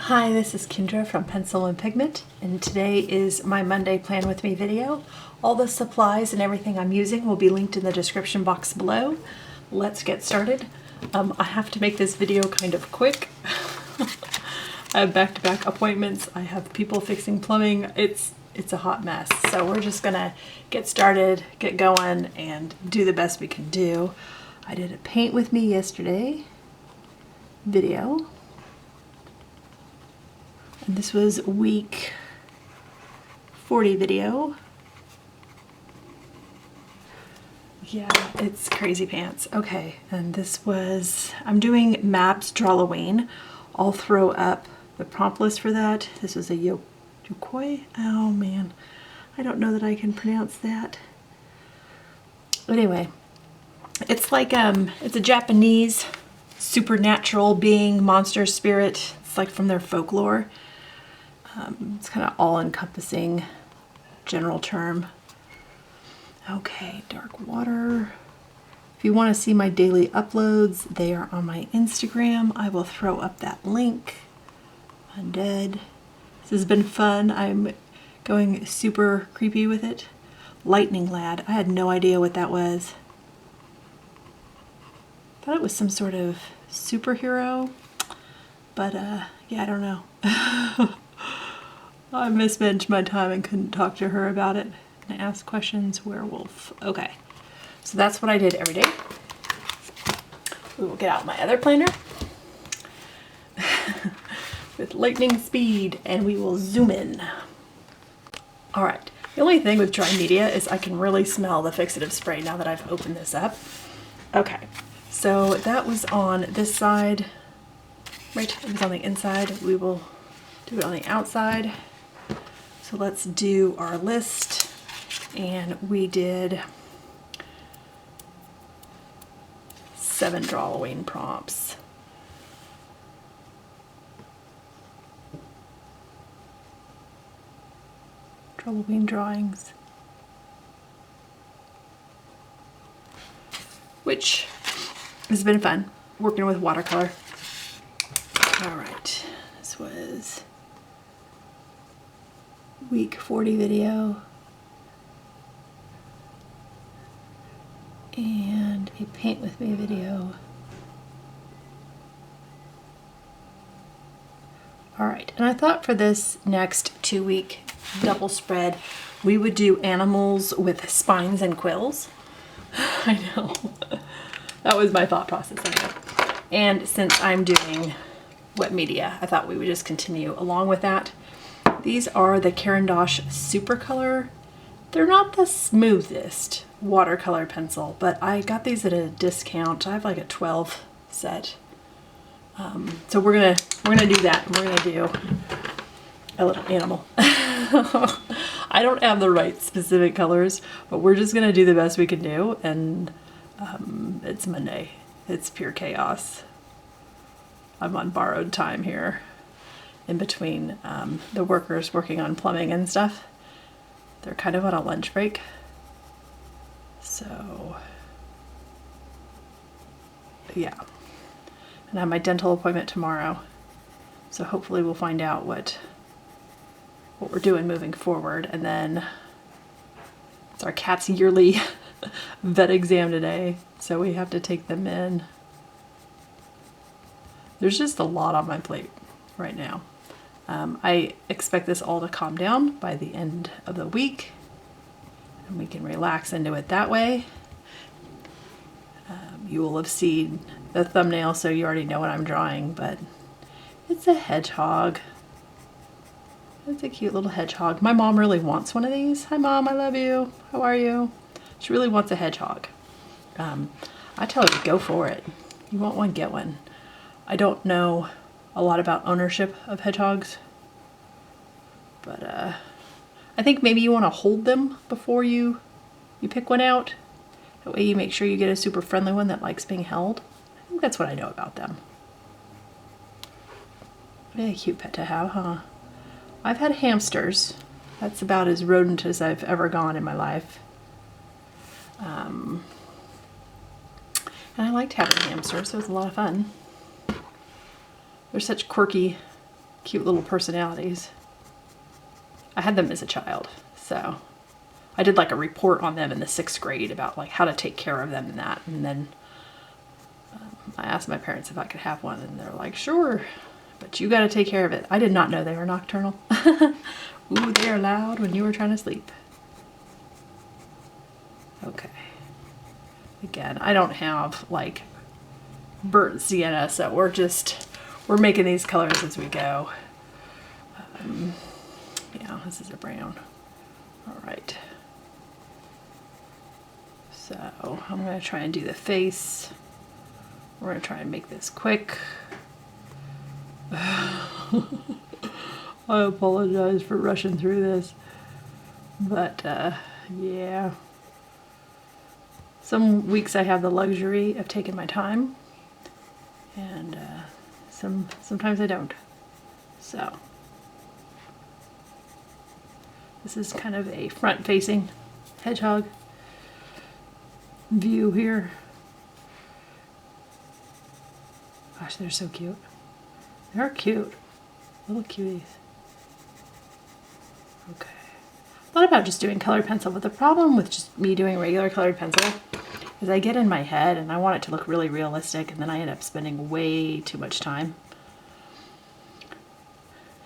Hi, this is Kendra from Pencil and Pigment, and today is my Monday Plan With Me video. All the supplies and everything I'm using will be linked in the description box below. Let's get started. I have to make this video kind of quick. I have back-to-back appointments. I have people fixing plumbing. It's a hot mess. So we're just gonna get started, get going, and do the best we can do. I did a Paint With Me yesterday video. And this was week 40 video. Yeah, it's crazy pants. Okay, and this was, I'm doing Maps Drawloween. I'll throw up the prompt list for that. This was a yokoi. Oh man, I don't know that I can pronounce that. Anyway, it's like, it's a Japanese supernatural being, monster spirit. It's like from their folklore. It's kind of all-encompassing general term. Okay, dark water. If you want to see my daily uploads, they are on my Instagram. I will throw up that link. Undead. This has been fun. I'm going super creepy with it. Lightning Lad. I had no idea what that was. Thought it was some sort of superhero, but yeah, I don't know. I mismanaged my time and couldn't talk to her about it and ask questions. Werewolf. Okay, so that's what I did every day. We will get out my other planner with lightning speed and we will zoom in. All right, the only thing with dry media is I can really smell the fixative spray now that I've opened this up. Okay, so that was on this side, right? It was on the inside. We will do it on the outside. So let's do our list, and we did 7 drawing prompts. Drawing drawings, which has been fun working with watercolor. All right, this was week 40 video and a Paint With Me video. All right, and I thought for this next 2-week double spread we would do animals with spines and quills. I know. That was my thought process anyway. And since I'm doing wet media, I thought we would just continue along with that. These are the Caran d'Ache Super Color. They're not the smoothest watercolor pencil, but I got these at a discount. I have like a 12 set. So we're gonna do that. We're gonna do a little animal. I don't have the right specific colors, but we're just gonna do the best we can do. And it's Monday. It's pure chaos. I'm on borrowed time here in between the workers working on plumbing and stuff. They're kind of on a lunch break. So yeah. And I have my dental appointment tomorrow. So hopefully we'll find out what we're doing moving forward. And then it's our cat's yearly vet exam today. So we have to take them in. There's just a lot on my plate right now. I expect this all to calm down by the end of the week, and we can relax into it that way. You will have seen the thumbnail, so you already know what I'm drawing, but it's a hedgehog. It's a cute little hedgehog. My mom really wants one of these. Hi Mom, I love you. How are you? She really wants a hedgehog. I tell her to go for it. You want one, get one. I don't know a lot about ownership of hedgehogs, but I think maybe you want to hold them before you pick one out. That way you make sure you get a super friendly one that likes being held. I think that's what I know about them. Really cute pet to have, huh? I've had hamsters. That's about as rodent as I've ever gone in my life. And I liked having hamsters, so it was a lot of fun. They're such quirky cute little personalities. I had them as a child, so I did like a report on them in the 6th grade about like how to take care of them and that. And then I asked my parents if I could have one, and they're like, sure, but you got to take care of it. I did not know they were nocturnal. Ooh, they are loud when you were trying to sleep. Okay. Again, I don't have like burnt sienna, so we're making these colors as we go. Yeah, this is a brown. All right. So I'm going to try and do the face. We're going to try and make this quick. I apologize for rushing through this, but yeah. Some weeks I have the luxury of taking my time, and sometimes I don't. So this is kind of a front-facing hedgehog view here. Gosh, they're so cute. They're cute. Little cuties. Okay. Thought about just doing colored pencil, but the problem with just me doing regular colored pencil is I get in my head and I want it to look really realistic, and then I end up spending way too much time.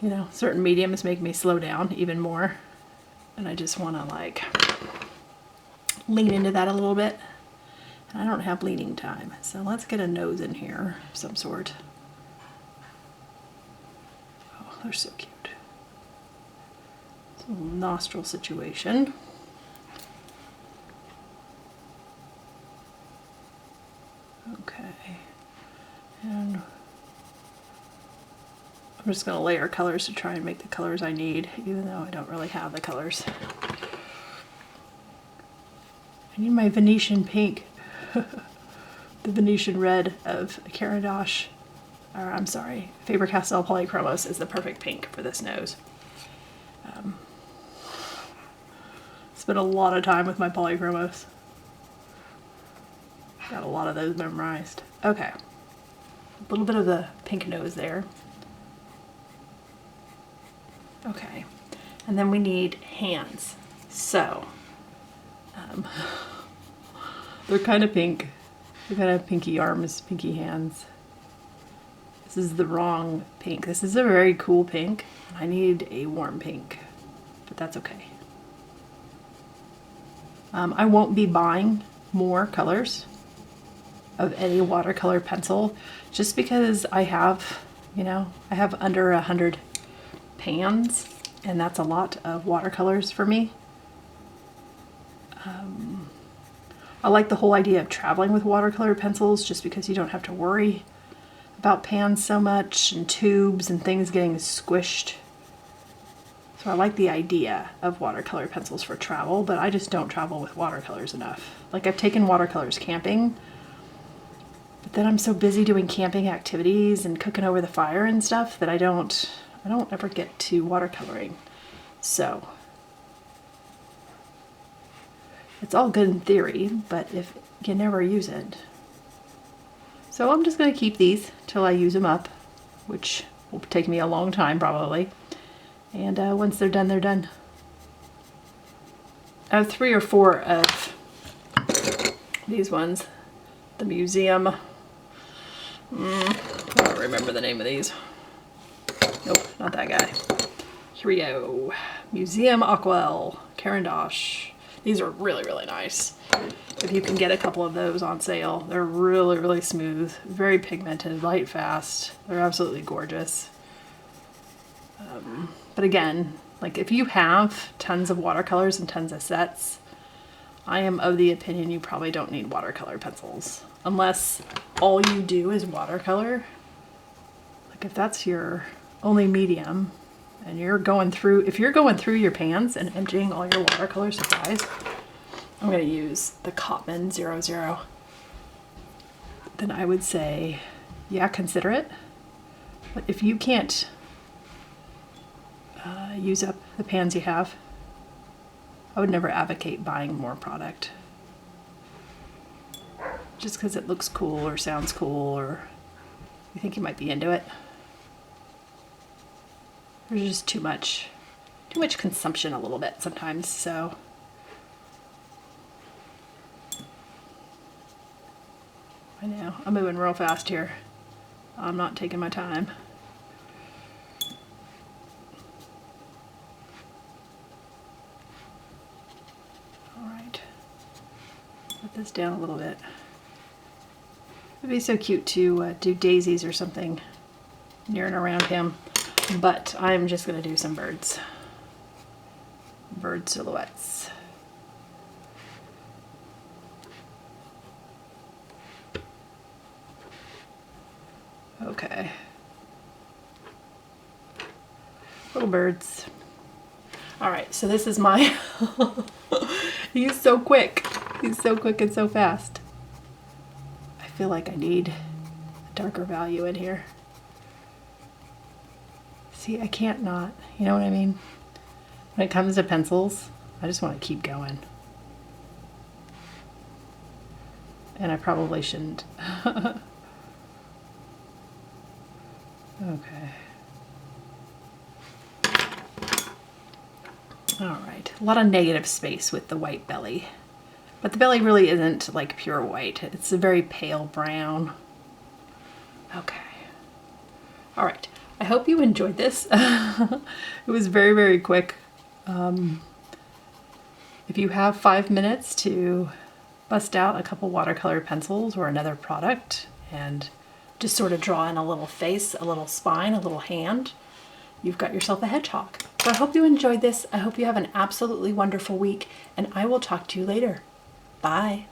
You know, certain mediums make me slow down even more, and I just want to like lean into that a little bit. And I don't have leaning time, so let's get a nose in here of some sort. Oh, they're so cute. It's a little nostril situation. Okay, and I'm just going to layer colors to try and make the colors I need, even though I don't really have the colors. I need my Venetian pink. The Venetian red of Canon, or I'm sorry, Faber-Castell Polychromos is the perfect pink for this nose. Spent a lot of time with my Polychromos. Got a lot of those memorized. Okay, a little bit of the pink nose there. Okay, and then we need hands. So, they're kind of pink. They're kind of pinky arms, pinky hands. This is the wrong pink. This is a very cool pink. I need a warm pink, but that's okay. I won't be buying more colors of any watercolor pencil just because I have, you know, I have under 100 pans, and that's a lot of watercolors for me. I like the whole idea of traveling with watercolor pencils just because you don't have to worry about pans so much and tubes and things getting squished. So I like the idea of watercolor pencils for travel, but I just don't travel with watercolors enough. Like, I've taken watercolors camping, but then I'm so busy doing camping activities and cooking over the fire and stuff that I don't ever get to watercoloring. So it's all good in theory, but if you never use it. So I'm just going to keep these till I use them up, which will take me a long time probably. And once they're done, they're done. I have 3 or 4 of these ones. The museum. I don't remember the name of these. Nope, not that guy. Here we go. Museum Aquarelle, Caran. These are really, really nice. If you can get a couple of those on sale, they're really, really smooth, very pigmented, light fast. They're absolutely gorgeous. But again, like, if you have tons of watercolors and tons of sets, I am of the opinion you probably don't need watercolor pencils. Unless all you do is watercolor. Like, if that's your only medium and you're going through, if you're going through your pans and emptying all your watercolor supplies, I'm going to use the Cotman 00. Then I would say, yeah, consider it. But if you can't use up the pans you have, I would never advocate buying more product. Just because it looks cool or sounds cool or you think you might be into it. There's just too much consumption a little bit sometimes, so. I know, I'm moving real fast here. I'm not taking my time. All right, put this down a little bit. It'd be so cute to do daisies or something near and around him, but I'm just gonna do some bird silhouettes. Okay. Little birds. All right, so this is my, he's so quick. He's so quick and so fast. I feel like I need a darker value in here. See, I can't not, you know what I mean? When it comes to pencils, I just want to keep going. And I probably shouldn't. Okay. All right, a lot of negative space with the white belly, but the belly really isn't like pure white. It's a very pale brown. Okay. All right, I hope you enjoyed this. It was very, very quick. If you have 5 minutes to bust out a couple watercolor pencils or another product and just sort of draw in a little face, a little spine, a little hand, you've got yourself a hedgehog. So I hope you enjoyed this. I hope you have an absolutely wonderful week, and I will talk to you later. Bye.